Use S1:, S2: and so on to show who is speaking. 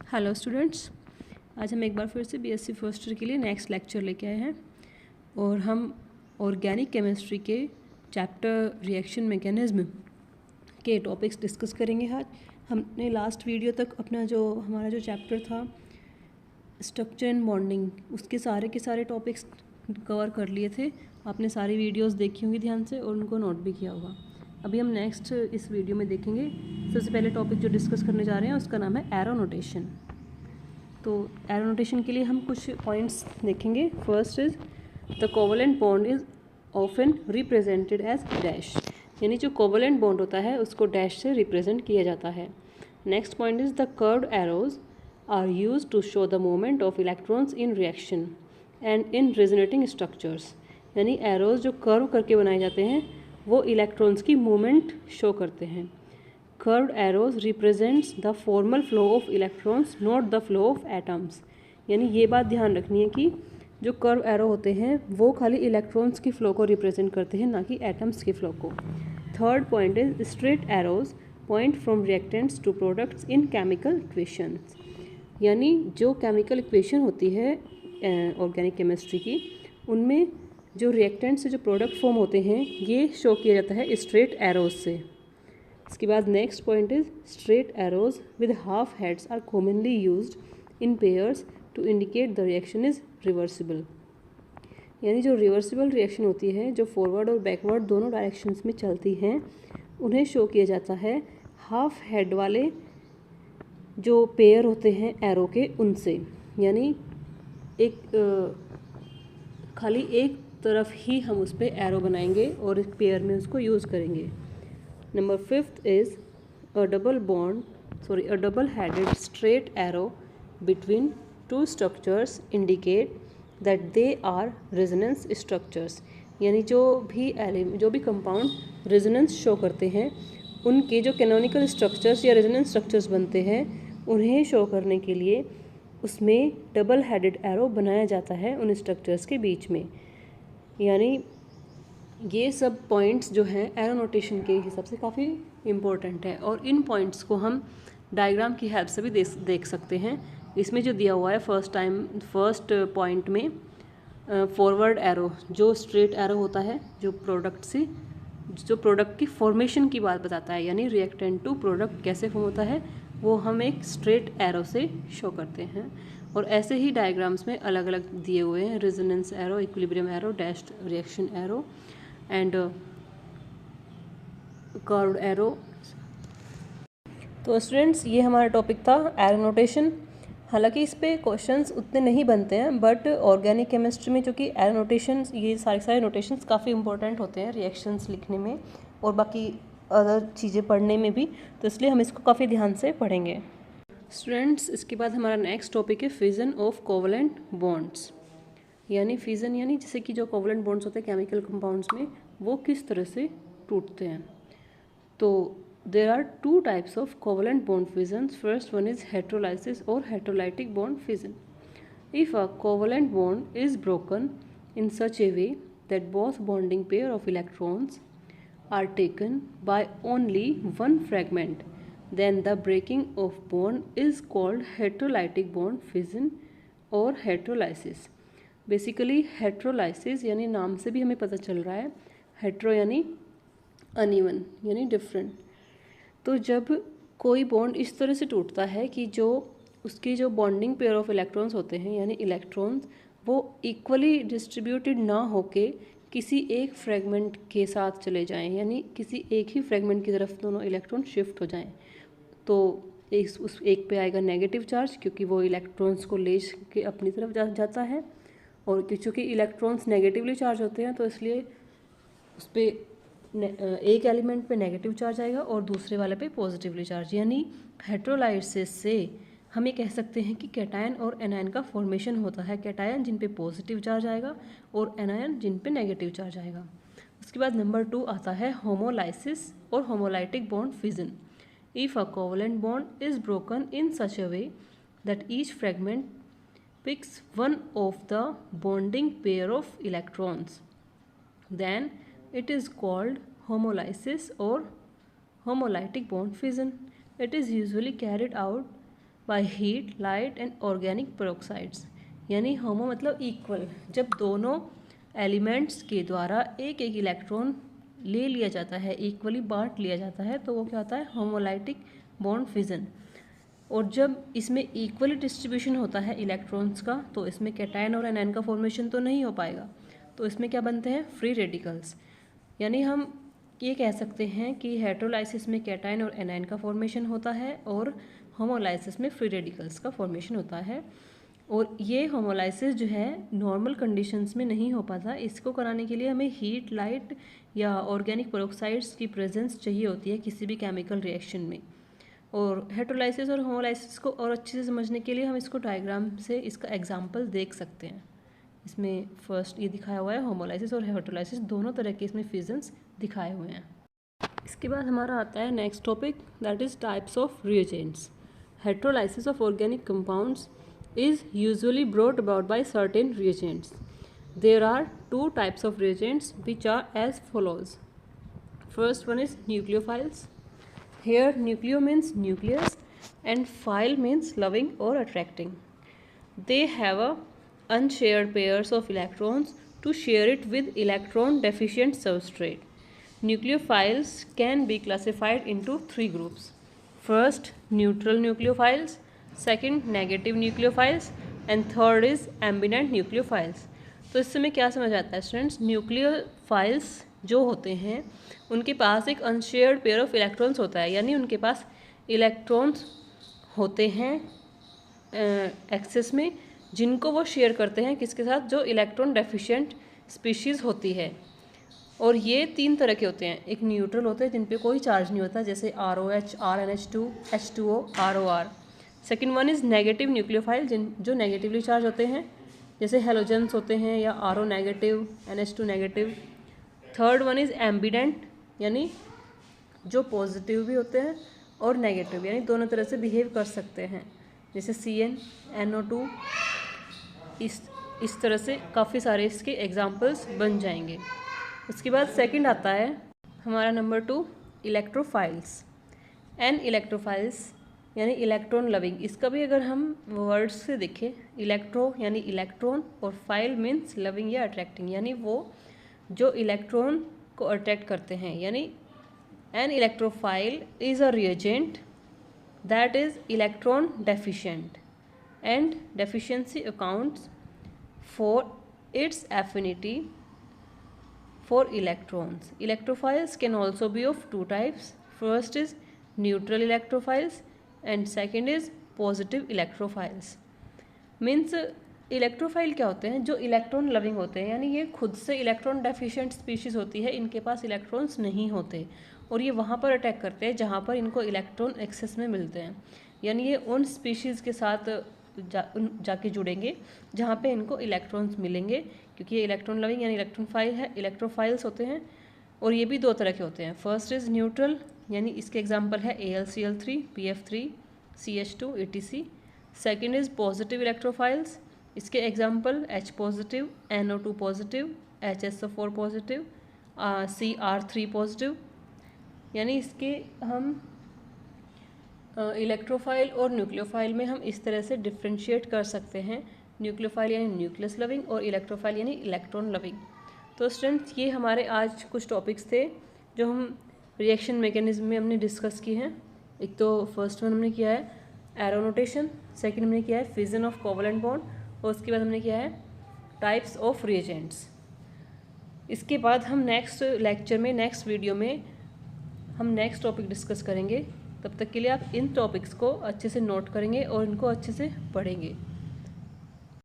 S1: Hello students, आज हम एक बार फिर से बीएससी फर्स्ट ईयर के लिए नेक्स्ट लेक्चर लेके आए हैं और हम ऑर्गेनिक केमिस्ट्री के चैप्टर रिएक्शन मैकेनिज्म के टॉपिक्स डिस्कस करेंगे। आज हमने लास्ट वीडियो तक अपना हमारा जो चैप्टर था स्ट्रक्चर एंड बॉन्डिंग, उसके सारे के सारे टॉपिक्स कवर कर लिए थे। आपने सारी वीडियोस देखी होंगी ध्यान से और उनको नोट भी किया होगा। अभी हम नेक्स्ट इस वीडियो में देखेंगे। सबसे पहले टॉपिक जो डिस्कस करने जा रहे हैं उसका नाम है एरो नोटेशन। तो एरो नोटेशन के लिए हम कुछ पॉइंट्स देखेंगे। First is the covalent bond is often represented as dash, यानी जो कोवलेंट बॉन्ड होता है उसको डैश से रिप्रेजेंट किया जाता है। Next point is the curved arrows are used to show the movement of electrons in reaction and in resonating structures, यानी एरोज जो कर्व करके बनाए जाते हैं वो इलेक्ट्रॉन्स की मूवमेंट शो करते हैं। Curved arrows represents the formal flow of electrons not the flow of atoms, यानी ये बात ध्यान रखनी है कि जो कर्व एरो होते हैं वो खाली इलेक्ट्रॉन्स की फ्लो को रिप्रेजेंट करते हैं, ना कि एटम्स की फ्लो को। Third point is straight arrows point from reactants to products in chemical equations, यानी जो केमिकल इक्वेशन होती है ऑर्गेनिक केमिस्ट्री की, उनमें जो रिएक्टेंट से जो प्रोडक्ट फॉर्म होते हैं ये शो किया जाता है स्ट्रेट एरोज से। इसके बाद next point is straight arrows with half heads are commonly used in pairs to indicate the reaction is reversible, यानी जो रिवर्सिबल रिएक्शन होती है जो फॉरवर्ड और बैकवर्ड दोनों डायरेक्शंस में चलती हैं उन्हें शो किया जाता है हाफ हेड वाले जो पेयर होते हैं एरो के उनसे, यानी एक खाली एक तरफ ही हम उस पर एरो बनाएंगे और एक पेयर में उसको यूज़ करेंगे। Number fifth is a double headed straight arrow between two structures indicate that they R resonance structures, यानी जो भी कंपाउंड रेजोनेंस शो करते हैं उनके जो कैनोनिकल स्ट्रक्चर्स या रेजोनेंस स्ट्रक्चर्स बनते हैं उन्हें शो करने के लिए उसमें डबल हेडेड एरो बनाया जाता है उन स्ट्रक्चर्स के बीच में। यानी ये सब पॉइंट्स जो हैं एरो नोटेशन के हिसाब से काफ़ी इम्पोर्टेंट है और इन पॉइंट्स को हम डायग्राम की हेल्प से भी देख सकते हैं। इसमें जो दिया हुआ है फर्स्ट पॉइंट में फॉरवर्ड एरो, जो स्ट्रेट एरो होता है जो प्रोडक्ट की फॉर्मेशन की बात बताता है, यानी रिएक्टेंट टू प्रोडक्ट कैसे फॉर्म होता है वो हम एक स्ट्रेट एरो से शो करते हैं। और ऐसे ही डायग्राम्स में अलग अलग दिए हुए हैं, resonance arrow, equilibrium arrow, dashed reaction arrow and curved arrow. तो स्टूडेंट्स ये हमारा टॉपिक था एरो नोटेशन। हालांकि इस पे क्वेश्चंस उतने नहीं बनते हैं, बट ऑर्गेनिक केमिस्ट्री में क्योंकि एरो नोटेशन ये सारे नोटेशंस काफ़ी इंपॉर्टेंट होते हैं रिएक्शंस लिखने में और बाकी अदर चीज़ें पढ़ने में भी, तो इसलिए हम इसको काफ़ी ध्यान से पढ़ेंगे। स्टूडेंट्स इसके बाद हमारा नेक्स्ट टॉपिक है फिजन ऑफ कोवलेंट बॉन्ड्स, यानी फिजन यानी जैसे कि जो कोवलेंट बॉन्ड्स होते हैं केमिकल कंपाउंड्स में वो किस तरह से टूटते हैं। तो there are two types of covalent bond fissions. First one is heterolysis or heterolytic bond fission. If a covalent bond is broken in such a way that both bonding pair of electrons are taken by only one fragment, then the breaking of bond is called heterolytic bond fission or heterolysis. Basically heterolysis यानी नाम से भी हमें पता चल रहा है, hetero यानी अनइवन यानी डिफरेंट। तो जब कोई बॉन्ड इस तरह से टूटता है कि जो उसकी जो बॉन्डिंग पेयर ऑफ इलेक्ट्रॉन्स होते हैं यानी इलेक्ट्रॉन्स वो इक्वली डिस्ट्रीब्यूटेड ना होके किसी एक फ्रेगमेंट के साथ चले जाएं, यानी किसी एक ही फ्रेगमेंट की तरफ दोनों इलेक्ट्रॉन शिफ्ट हो जाएं, तो उस एक पे आएगा नेगेटिव चार्ज क्योंकि वो इलेक्ट्रॉन्स को ले के अपनी तरफ जाता है, और क्योंकि इलेक्ट्रॉन्स नेगेटिवली चार्ज होते हैं तो इसलिए उस पर एक एलिमेंट पे नेगेटिव चार्ज आएगा और दूसरे वाले पे पॉजिटिवली चार्ज। यानी हेट्रोलाइसिस से हम ये कह सकते हैं कि कैटायन और एनायन का फॉर्मेशन होता है, कैटायन जिन पे पॉजिटिव चार्ज आएगा और एनायन जिन पे नेगेटिव चार्ज आएगा। उसके बाद नंबर 2 आता है होमोलाइसिस और homolytic bond fission. If a covalent bond is broken in such a way that each fragment picks one of the bonding pair of electrons, then it is called homolysis or homolytic bond fission. It is usually carried out by heat, light and organic peroxides. यानी homo मतलब equal, जब दोनों elements के द्वारा एक एक electron ले लिया जाता है, इक्वली बांट लिया जाता है, तो वो क्या होता है, होमोलाइटिक बॉन्ड फिजन। और जब इसमें इक्वली डिस्ट्रीब्यूशन होता है इलेक्ट्रॉन्स का, तो इसमें कैटायन और एनायन का फॉर्मेशन तो नहीं हो पाएगा, तो इसमें क्या बनते हैं, फ्री रेडिकल्स। यानी हम ये कह सकते हैं कि हेटेरोलाइसिस में कैटायन और एनायन का फॉर्मेशन होता है और होमोलाइसिस में फ्री रेडिकल्स का फॉर्मेशन होता है। और ये होमोलाइसिस जो है नॉर्मल कंडीशंस में नहीं हो पाता, इसको कराने के लिए हमें हीट, लाइट या ऑर्गेनिक पेरोक्साइड्स की प्रेजेंस चाहिए होती है किसी भी केमिकल रिएक्शन में। और हेटेरोलाइसिस और होमोलाइसिस को और अच्छे से समझने के लिए हम इसको डायग्राम से इसका एग्जांपल देख सकते हैं। इसमें फर्स्ट ये दिखाया हुआ है, होमोलाइसिस और हेटेरोलाइसिस दोनों तरह के इसमें फिजन्स दिखाए हुए हैं। इसके बाद हमारा आता है next topic, that is types of reagents. Heterolysis of organic compounds is usually brought about by certain reagents. There are two types of reagents which are as follows. First one is nucleophiles. Here nucleo means nucleus and phile means loving or attracting. They have a unshared pairs of electrons to share it with electron deficient substrate. Nucleophiles can be classified into three groups. First, neutral nucleophiles. Second negative nucleophiles and third is ambient nucleophiles. तो इससे में क्या समझ आता है students, nucleophiles जो होते हैं उनके पास एक अनशेयर्ड पेयर ऑफ इलेक्ट्रॉन्स होता है, यानी उनके पास इलेक्ट्रॉन्स होते हैं एक्सेस में, जिनको वो शेयर करते हैं किसके साथ, जो इलेक्ट्रॉन डेफिशिएंट स्पीशीज़ होती है। और ये तीन तरह के होते हैं, एक न्यूट्रल होते हैं जिन पे कोई चार्ज नहीं होता, जैसे ROH, RNH2, H2O, ROR। Second one is negative nucleophile, जो नेगेटिवली चार्ज होते हैं, जैसे हेलोजेंस होते हैं या RO negative, NH2 negative. Third one is ambient, यानी जो पॉजिटिव भी होते हैं और नेगेटिव, यानी दोनों तरह से बिहेव कर सकते हैं, जैसे CN, NO2। इस तरह से काफ़ी सारे इसके एग्जाम्पल्स बन जाएंगे। उसके बाद सेकंड आता है हमारा नंबर 2, इलेक्ट्रोफाइल्स। एन इलेक्ट्रोफाइल्स यानी इलेक्ट्रॉन लविंग। इसका भी अगर हम वर्ड्स से देखें, इलेक्ट्रो यानी इलेक्ट्रॉन और फाइल मीन्स लविंग या अट्रैक्टिंग, यानी वो जो इलेक्ट्रॉन को अट्रैक्ट करते हैं। यानी an electrophile is a reagent that is electron deficient and deficiency accounts for its affinity for electrons. Electrophiles can also be of two types. First is neutral electrophiles and second is positive electrophiles. Means electrophile क्या होते हैं, जो electron loving होते हैं, यानी ये खुद से इलेक्ट्रॉन डेफिशिएंट स्पीशीज़ होती है, इनके पास इलेक्ट्रॉन्स नहीं होते और ये वहाँ पर अटैक करते हैं जहाँ पर इनको इलेक्ट्रॉन एक्सेस में मिलते हैं। यानी ये उन स्पीशीज़ के साथ जाके जुड़ेंगे जहाँ पे इनको इलेक्ट्रॉन्स मिलेंगे, क्योंकि ये इलेक्ट्रॉन लविंग यानी इलेक्ट्रॉन फाइल है, इलेक्ट्रोफाइल्स होते हैं। और ये भी दो तरह के होते हैं। फर्स्ट इज़ न्यूट्रल, यानी इसके एग्जांपल है AlCl3, PF3, CH2, etc। Second is positive electrophiles, इसके example H positive, NO2 positive, HSO4 positive, Cr3 positive. यानी इसके हम इलेक्ट्रोफाइल और न्यूक्लियोफाइल में हम इस तरह से डिफ्रेंशिएट कर सकते हैं। न्यूक्लियोफाइल यानी न्यूक्लियस लविंग और इलेक्ट्रोफाइल यानी इलेक्ट्रॉन लविंग। तो स्टूडेंट्स, ये हमारे आज कुछ टॉपिक्स थे जो हम रिएक्शन मैकेनिज्म में हमने डिस्कस किए हैं। एक तो फर्स्ट वन हमने किया है एरो नोटेशन, सेकेंड हमने किया है फिजन ऑफ कोवलेंट बॉन्ड, और उसके बाद हमने किया है टाइप्स ऑफ रिएजेंट्स। इसके बाद हम नेक्स्ट लेक्चर में, नेक्स्ट वीडियो में हम नेक्स्ट टॉपिक डिस्कस करेंगे। तब तक के लिए आप इन टॉपिक्स को अच्छे से नोट करेंगे और इनको अच्छे से पढ़ेंगे।